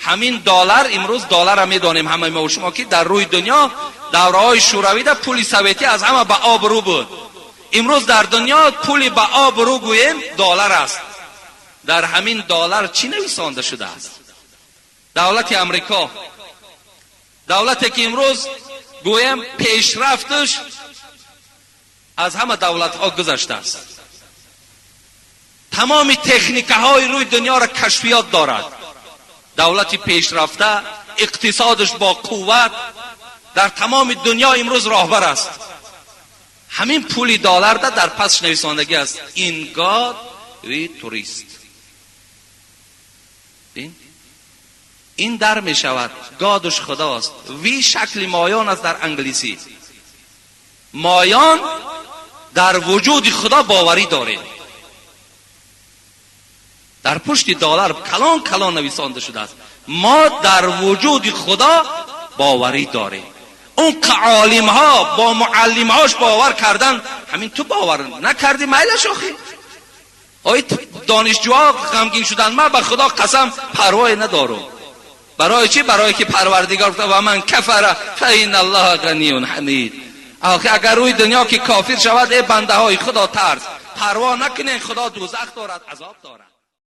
همین دلار، امروز دلار هم میدانیم همه ما و شما که در روی دنیا دوره‌های شوروی در پول سوویتی از همه به آب رو بود. امروز در دنیا پول به آب رو گوییم دلار است. در همین دلار چی نویسانده شده است؟ دولت امریکا، دولتی که امروز گویم پیشرفتش از همه دولت ها گذشته است، تمام تکنیک های روی دنیا را کشفیات دارد، دولتی پیشرفته، اقتصادش با قوت در تمام دنیا امروز راهبر است. همین پول دلار در پس نویسندگی است این گاد وی توریست. این در می شود گادش خداست، وی شکل مایان است در انگلیسی. مایان در وجود خدا باوری داره. در پشت دلار کلان کلان نویسنده شده است ما در وجود خدا باوری داریم. اون که عالم ها با معلم هاش باور کردن، همین تو باور نکردی میلش آخی. آی دانشجوها غمگین شدن، من به خدا قسم پروایی ندارم. برای چی؟ برای که پروردگار گفت و من کفر فإن الله غنی حمید. اگر روی دنیا که کافر شود، ای بنده های خدا ترس، پروا نکنین، خدا دوزخ دارد، عذاب دارد.